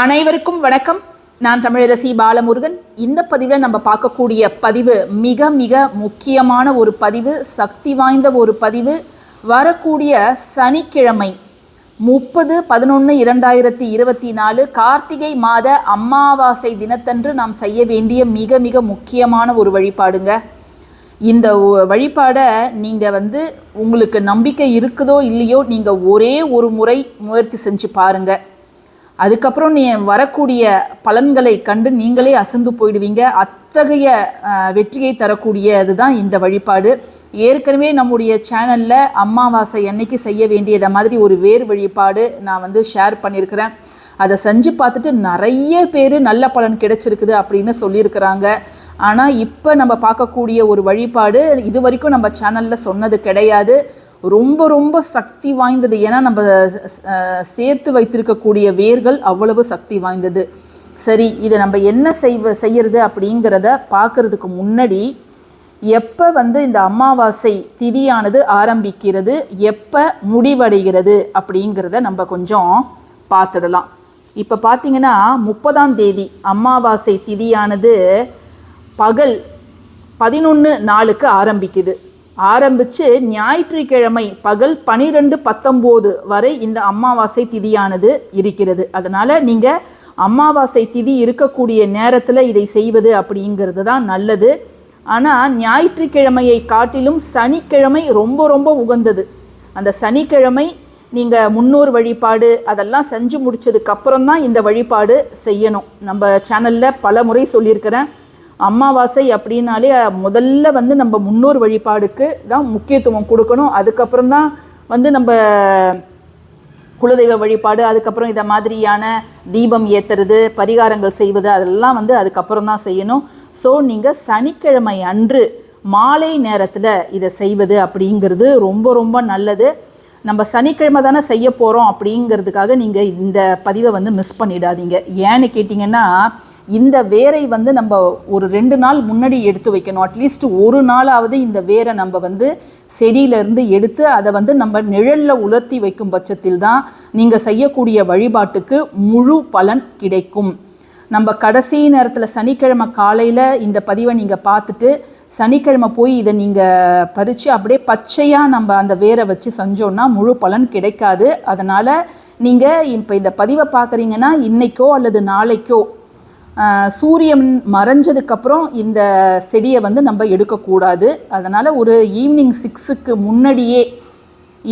அனைவருக்கும் வணக்கம். நான் தமிழரசி பாலமுருகன். இந்த பதிவில் நம்ம பார்க்கக்கூடிய பதிவு மிக மிக முக்கியமான ஒரு பதிவு, சக்தி வாய்ந்த ஒரு பதிவு. வரக்கூடிய சனிக்கிழமை 30/11/2024 கார்த்திகை மாத அமாவாசை தினத்தன்று நாம் செய்ய வேண்டிய மிக மிக முக்கியமான ஒரு வழிபாடுங்க. இந்த வழிபாடை நீங்கள் உங்களுக்கு நம்பிக்கை இருக்குதோ இல்லையோ, நீங்கள் ஒரே ஒரு முறை முயற்சி செஞ்சு பாருங்கள். அதுக்கப்புறம் வரக்கூடிய பலன்களை கண்டு நீங்களே அசந்து போயிடுவீங்க. அத்தகைய வெற்றியை தரக்கூடியது தான் இந்த வழிபாடு. ஏற்கனவே நம்முடைய சேனலில் அமாவாசை அன்னைக்கு செய்ய வேண்டியதை மாதிரி ஒரு வேறு வழிபாடு நான் ஷேர் பண்ணியிருக்கிறேன். அதை செஞ்சு பார்த்துட்டு நிறைய பேர் நல்ல பலன் கிடைச்சிருக்குது அப்படின்னு சொல்லியிருக்கிறாங்க. ஆனால் இப்போ நம்ம பார்க்கக்கூடிய ஒரு வழிபாடு இது வரைக்கும் நம்ம சேனலில் சொன்னது கிடையாது. ரொம்ப ரொம்ப சக்தி வாய்ந்தது. ஏன்னா நம்ம சேர்த்து வைத்திருக்கக்கூடிய வேர்கள் அவ்வளவு சக்தி வாய்ந்தது. சரி, இதை நம்ம என்ன செய்யறது அப்படிங்கிறத பார்க்கறதுக்கு முன்னாடி, எப்போ இந்த அமாவாசை திதியானது ஆரம்பிக்கிறது, எப்போ முடிவடைகிறது அப்படிங்கிறத நம்ம கொஞ்சம் பார்த்துடலாம். இப்போ பார்த்தீங்கன்னா 30ஆம் தேதி அமாவாசை திதியானது பகல் 11:04 ஆரம்பிக்குது. ஆரம்பித்து ஞாயிற்றுக்கிழமை பகல் 12:19 வரை இந்த அமாவாசை திதியானது இருக்கிறது. அதனால் நீங்கள் அமாவாசை திதி இருக்கக்கூடிய நேரத்தில் இதை செய்வது அப்படிங்கிறது தான் நல்லது. ஆனால் ஞாயிற்றுக்கிழமையை காட்டிலும் சனிக்கிழமை ரொம்ப ரொம்ப உகந்தது. அந்த சனிக்கிழமை நீங்கள் முன்னோர் வழிபாடு அதெல்லாம் செஞ்சு முடித்ததுக்கப்புறம் தான் இந்த வழிபாடு செய்யணும். நம்ம சேனலில் பல முறை சொல்லியிருக்கிறேன். அமாவாசை அப்படின்னாலே முதல்ல நம்ம முன்னோர் வழிபாடுக்கு தான் முக்கியத்துவம் கொடுக்கணும். அதுக்கப்புறம் தான் நம்ம குலதெய்வ வழிபாடு, அதுக்கப்புறம் இதை மாதிரியான தீபம் ஏற்றுறது, பரிகாரங்கள் செய்வது அதெல்லாம் அதுக்கப்புறம் தான் செய்யணும். ஸோ நீங்கள் சனிக்கிழமை அன்று மாலை நேரத்தில் இதை செய்வது அப்படிங்கிறது ரொம்ப ரொம்ப நல்லது. நம்ம சனிக்கிழமை தானே செய்ய போகிறோம் அப்படிங்கிறதுக்காக நீங்கள் இந்த பதிவை மிஸ் பண்ணிடாதீங்க. ஏன்னு கேட்டிங்கன்னா, இந்த வேரை நம்ம ஒரு 2 நாள் முன்னாடி எடுத்து வைக்கணும். அட்லீஸ்ட் ஒரு நாளாவது இந்த வேரை நம்ம செடியிலேருந்து எடுத்து அதை நம்ம நிழலில் உலர்த்தி வைக்கும் பட்சத்தில் தான் நீங்கள் செய்யக்கூடிய வழிபாட்டுக்கு முழு பலன் கிடைக்கும். நம்ம கடைசி நேரத்தில் சனிக்கிழமை காலையில் இந்த பதிவை நீங்கள் பார்த்துட்டு சனிக்கிழமை போய் இதை நீங்கள் பறித்து அப்படியே பச்சையாக நம்ம அந்த வேரை வச்சு செஞ்சோன்னா முழு பலன் கிடைக்காது. அதனால் நீங்கள் இப்போ இந்த பதிவை பார்க்குறீங்கன்னா இன்றைக்கோ அல்லது நாளைக்கோ சூரியன் மறைஞ்சதுக்கப்புறம் இந்த செடியை நம்ம எடுக்கக்கூடாது. அதனால் ஒரு ஈவினிங் 6க்கு முன்னாடியே,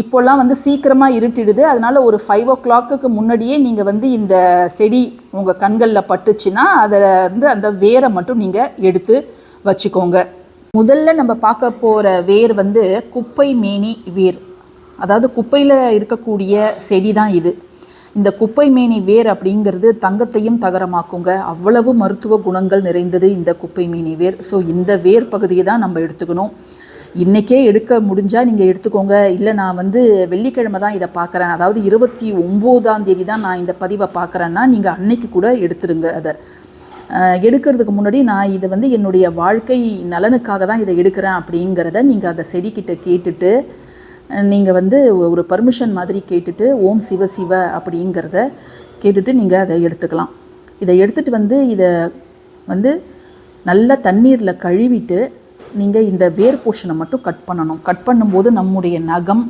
இப்போல்லாம் சீக்கிரமாக இருட்டிடுது, அதனால் ஒரு 5 o'clock முன்னாடியே நீங்கள் இந்த செடி உங்கள் கண்களில் பட்டுச்சுன்னா அதில் அந்த வேரை மட்டும் நீங்கள் எடுத்து வச்சுக்கோங்க. முதல்ல நம்ம பார்க்க போகிற வேர் குப்பை மேனி வேர். அதாவது குப்பையில் இருக்கக்கூடிய செடி தான் இது. இந்த குப்பை மேனி வேர் அப்படிங்கிறது தங்கத்தையும் தகரமாக்குங்க. அவ்வளவு மருத்துவ குணங்கள் நிறைந்தது இந்த குப்பை மேனி வேர். ஸோ இந்த வேர் பகுதியை தான் நம்ம எடுத்துக்கணும். இன்றைக்கே எடுக்க முடிஞ்சால் நீங்கள் எடுத்துக்கோங்க. இல்லை நான் வெள்ளிக்கிழமை தான் இதை பார்க்குறேன், அதாவது 29ஆம் தேதி தான் நான் இந்த பதிவை பார்க்குறேன்னா நீங்கள் அன்னைக்கு கூட எடுத்துருங்க. அதை எடுக்கிறதுக்கு முன்னாடி நான் இதை என்னுடைய வாழ்க்கை நலனுக்காக தான் இதை எடுக்கிறேன் அப்படிங்கிறத நீங்கள் அந்த செடிக்கிட்ட கேட்டுட்டு நீங்கள் ஒரு பர்மிஷன் மாதிரி கேட்டுட்டு ஓம் சிவ சிவ அப்படிங்கிறத கேட்டுட்டு நீங்கள் அதை எடுத்துக்கலாம். இதை எடுத்துகிட்டு இதை நல்ல தண்ணீரில் கழுவிட்டு நீங்கள் இந்த வேர் போர்ஷனை மட்டும் கட் பண்ணணும். கட் பண்ணும்போது நம்முடைய நகம்,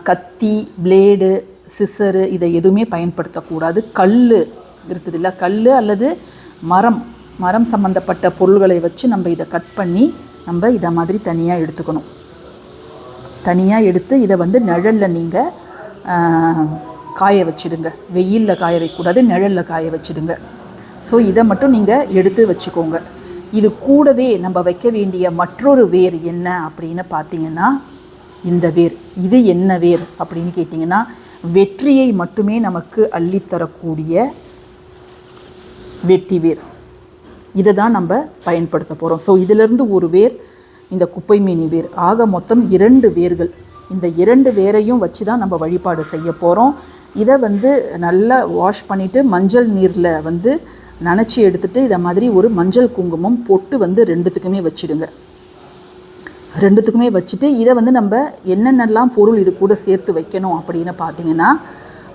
கத்தி, பிளேடு, சிசரு இதை எதுவுமே பயன்படுத்தக்கூடாது. கல் இருக்குது இல்லை, கல் அல்லது மரம் சம்மந்தப்பட்ட பொருள்களை வச்சு நம்ம இதை கட் பண்ணி நம்ம இதை மாதிரி தனியாக எடுத்துக்கணும். தனியாக எடுத்து இதை நிழலில் நீங்கள் காய வச்சுடுங்க. வெயிலில் காய வைக்கக்கூடாது, நிழலில் காய வச்சுடுங்க. ஸோ இதை மட்டும் நீங்கள் எடுத்து வச்சுக்கோங்க. இது கூடவே நம்ம வைக்க வேண்டிய மற்றொரு வேர் என்ன அப்படின்னு பார்த்தீங்கன்னா, இந்த வேர். இது என்ன வேர் அப்படின்னு கேட்டிங்கன்னா, வெற்றியை மட்டுமே நமக்கு அள்ளித்தரக்கூடிய வெட்டி வேர். இதை தான் நம்ம பயன்படுத்த போகிறோம். ஸோ இதிலிருந்து ஒரு வேர் இந்த குப்பை மேனி வேர். ஆக மொத்தம் 2 வேர்கள். இந்த 2 வேரையும் வச்சு தான் நம்ம வழிபாடு செய்ய போகிறோம். இதை நல்லா வாஷ் பண்ணிவிட்டு மஞ்சள் நீரில் நனைச்சி எடுத்துகிட்டு இதை மாதிரி ஒரு மஞ்சள் குங்குமம் பொட்டு 2த்துக்குமே வச்சுடுங்க. 2த்துக்குமே வச்சுட்டு இதை நம்ம என்னென்னலாம் பொருள் இது கூட சேர்த்து வைக்கணும் அப்படின்னு பார்த்தீங்கன்னா,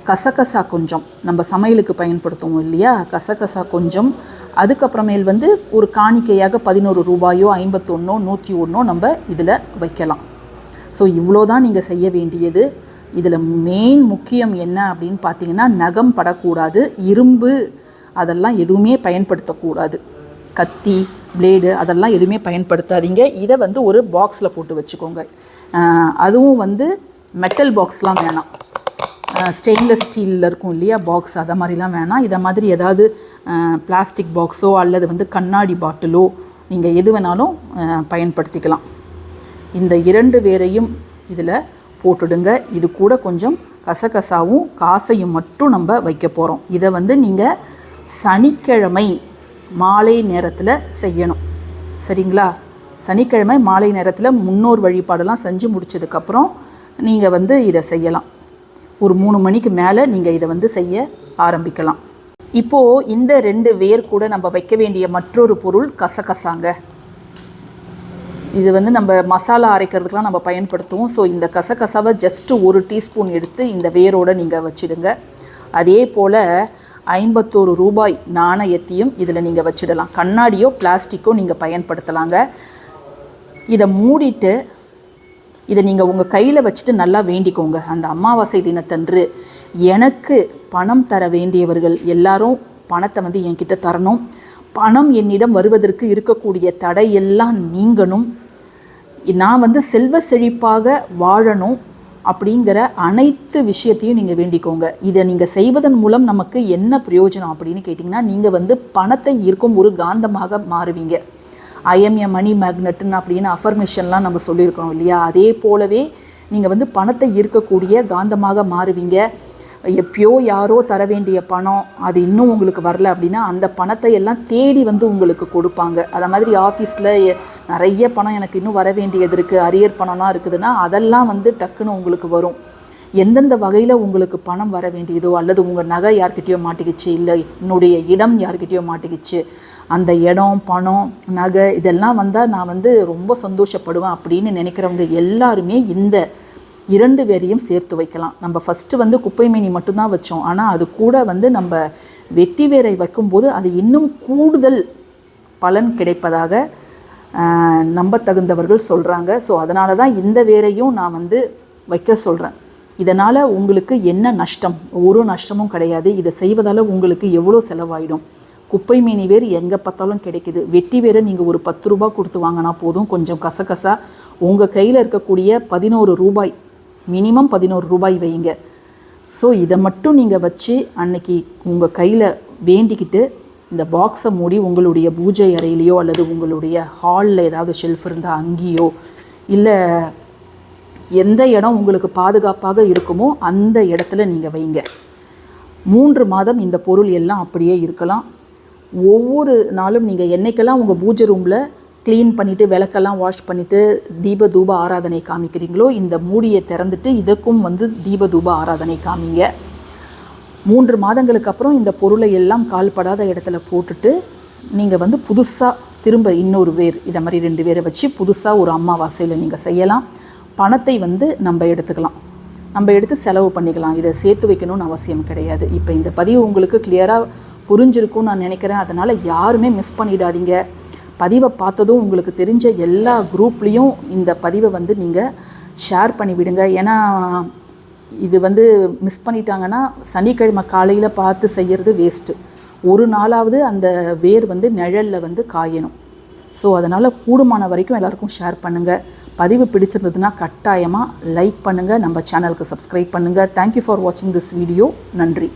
கசகசா கொஞ்சம், நம்ம சமையலுக்கு பயன்படுத்துவோம் இல்லையா, கசகசா கொஞ்சம், அதுக்கப்புறமேல் வந்து ஒரு காணிக்கையாக 11 ரூபாயோ 51 101 நம்ம இதில் வைக்கலாம். ஸோ இவ்வளோ தான் நீங்கள் செய்ய வேண்டியது. இதில் மெயின் முக்கியம் என்ன அப்படின்னு பார்த்தீங்கன்னா, நகம் படக்கூடாது, இரும்பு அதெல்லாம் எதுவுமே பயன்படுத்தக்கூடாது, கத்தி பிளேடு அதெல்லாம் எதுவுமே பயன்படுத்தாதீங்க. இதை வந்து ஒரு பாக்ஸில் போட்டு வச்சுக்கோங்க. அதுவும் வந்து மெட்டல் பாக்ஸ்லாம் வேணாம், ஸ்டெயின்லெஸ் ஸ்டீலில் இருக்கும் இல்லையா பாக்ஸ், அதை மாதிரிலாம் வேணாம். இதை மாதிரி ஏதாவது பிளாஸ்டிக் பாக்ஸோ அல்லது வந்து கண்ணாடி பாட்டிலோ நீங்கள் எது வேணாலும் பயன்படுத்திக்கலாம். இந்த 2 வேரையும் இதில் போட்டுடுங்க. இது கூட கொஞ்சம் கசகசாவும் காசையும் மட்டும் நம்ம வைக்க போகிறோம். இதை வந்து நீங்கள் சனிக்கிழமை மாலை நேரத்தில் செய்யணும், சரிங்களா? சனிக்கிழமை மாலை நேரத்தில் முன்னோர் வழிபாடெல்லாம் செஞ்சு முடிச்சதுக்கப்புறம் நீங்கள் வந்து இதை செய்யலாம். ஒரு 3 மணிக்கு மேலே நீங்கள் இதை வந்து செய்ய ஆரம்பிக்கலாம். இப்போது இந்த 2 வேர் கூட நம்ம வைக்க வேண்டிய மற்றொரு பொருள் கசகசாங்க. இது வந்து நம்ம மசாலா அரைக்கிறதுக்கெலாம் நம்ம பயன்படுத்துவோம். ஸோ இந்த கசகசாவை ஜஸ்ட்டு 1 டீஸ்பூன் எடுத்து இந்த வேரோடு நீங்கள் வச்சிடுங்க. அதே போல் 51 ரூபாய் நாணயத்தையும் இதில் நீங்கள் வச்சிடலாம். கண்ணாடியோ பிளாஸ்டிக்கோ நீங்கள் பயன்படுத்தலாங்க. இதை மூடிட்டு இதை நீங்கள் உங்கள் கையில் வச்சுட்டு நல்லா வேண்டிக்கோங்க. அந்த அமாவாசை தினத்தன்று எனக்கு பணம் தர வேண்டியவர்கள் எல்லாரும் பணத்தை வந்து என்கிட்ட தரணும், பணம் என்னிடம் வருவதற்கு இருக்கக்கூடிய தடையெல்லாம் நீங்கணும், நான் வந்து செல்வ செழிப்பாக வாழணும் அப்படிங்கிற அனைத்து விஷயத்தையும் நீங்கள் வேண்டிக்கோங்க. இதை நீங்கள் செய்வதன் மூலம் நமக்கு என்ன பிரயோஜனம் அப்படின்னு கேட்டிங்கன்னா, நீங்கள் வந்து பணத்தை ஈர்க்கும் ஒரு காந்தமாக மாறுவீங்க. ஐஎம் எ மணி மேக்னெட்னு அப்படின்னு அஃபர்மேஷன்லாம் நம்ம சொல்லியிருக்கோம் இல்லையா, அதே போலவே நீங்கள் வந்து பணத்தை ஈர்க்கக்கூடிய காந்தமாக மாறுவீங்க. எப்பயோ யாரோ தர வேண்டிய பணம் அது இன்னும் உங்களுக்கு வரல அப்படின்னா அந்த பணத்தை எல்லாம் தேடி வந்து உங்களுக்கு கொடுப்பாங்க. அதை மாதிரி ஆஃபீஸில் நிறைய பணம் எனக்கு இன்னும் வர வேண்டியது இருக்குது, அரியர் பணம்லாம் இருக்குதுன்னா அதெல்லாம் வந்து டக்குன்னு உங்களுக்கு வரும். எந்தெந்த வகையில் உங்களுக்கு பணம் வர வேண்டியதோ, அல்லது உங்கள் நகை யார்கிட்டயோ மாட்டிக்கிச்சு, இல்லை என்னுடைய இடம் யார்கிட்டயோ மாட்டிக்கிச்சு, அந்த இடம் பணம் நகை இதெல்லாம் வந்தால் நான் வந்து ரொம்ப சந்தோஷப்படுவேன் அப்படின்னு நினைக்கிறவங்க எல்லாருமே இந்த 2 வேரையும் சேர்த்து வைக்கலாம். நம்ம ஃபஸ்ட்டு வந்து குப்பை மேனி மட்டும்தான் வச்சோம், ஆனால் அது கூட வந்து நம்ம வெட்டி வேரை வைக்கும்போது அது இன்னும் கூடுதல் பலன் கிடைப்பதாக நம்ப தகுந்தவர்கள் சொல்கிறாங்க. ஸோ அதனால தான் இந்த வேரையும் நான் வந்து வைக்க சொல்கிறேன். இதனால் உங்களுக்கு என்ன நஷ்டம்? ஒரு நஷ்டமும் கிடையாது. இதை செய்வதால் உங்களுக்கு எவ்வளோ செலவாயிடும்? குப்பை மேனி வேர் எங்கே பார்த்தாலும் கிடைக்குது. வெட்டி வேரை நீங்கள் ஒரு 10 ரூபா கொடுத்து வாங்கினா போதும். கொஞ்சம் கசகசா உங்கள் கையில் இருக்கக்கூடிய 11 ரூபாய், மினிமம் 11 ரூபாய் வைங்க. ஸோ இதை மட்டும் நீங்கள் வச்சு அன்னைக்கு உங்கள் கையில் வேண்டிக்கிட்டு இந்த பாக்ஸை மூடி உங்களுடைய பூஜை அறையிலையோ அல்லது உங்களுடைய ஹாலில் ஏதாவது ஷெல்ஃப் இருந்தால் அங்கேயோ, இல்லை எந்த இடம் உங்களுக்கு பாதுகாப்பாக இருக்குமோ அந்த இடத்துல நீங்கள் வைங்க. 3 மாதம் இந்த பொருள் எல்லாம் அப்படியே இருக்கலாம். ஒவ்வொரு நாளும் நீங்கள் என்னைக்கெல்லாம் உங்கள் பூஜை ரூமில் க்ளீன் பண்ணிவிட்டு விளக்கெல்லாம் வாஷ் பண்ணிவிட்டு தீப தூப ஆராதனை காமிக்கிறீங்களோ, இந்த மூடியை திறந்துட்டு இதுக்கும் வந்து தீப தூப ஆராதனை காமிங்க. 3 மாதங்களுக்கு அப்புறம் இந்த பொருளை எல்லாம் கால்படாத இடத்துல போட்டுட்டு நீங்கள் வந்து புதுசாக திரும்ப இன்னொரு வேர் இதை மாதிரி 2 வேரை வச்சு புதுசாக ஒரு அமாவாசையில் நீங்கள் செய்யலாம். பணத்தை வந்து நம்ம எடுத்துக்கலாம், நம்ம எடுத்து செலவு பண்ணிக்கலாம். இதை சேர்த்து வைக்கணும்னு அவசியம் கிடையாது. இப்போ இந்த பதிவு உங்களுக்கு கிளியராக புரிஞ்சிருக்கும்னு நான் நினைக்கிறேன். அதனால் யாருமே மிஸ் பண்ணிடாதீங்க. பதிவை பார்த்ததும் உங்களுக்கு தெரிஞ்ச எல்லா குரூப்லேயும் இந்த பதிவை வந்து நீங்கள் ஷேர் பண்ணிவிடுங்க. ஏன்னா இது வந்து மிஸ் பண்ணிட்டாங்கன்னா சனிக்கிழமை காலையில் பார்த்து செய்கிறது வேஸ்ட்டு. ஒரு நாளாவது அந்த வேர் வந்து நிழலில் வந்து காயணும். ஸோ அதனால் கூடுமான வரைக்கும் எல்லாருக்கும் ஷேர் பண்ணுங்கள். பதிவு பிடிச்சிருந்ததுன்னா கட்டாயமாக லைக் பண்ணுங்கள், நம்ம சேனலுக்கு சப்ஸ்கிரைப் பண்ணுங்கள். தேங்க்யூ ஃபார் வாட்சிங் திஸ் வீடியோ. நன்றி.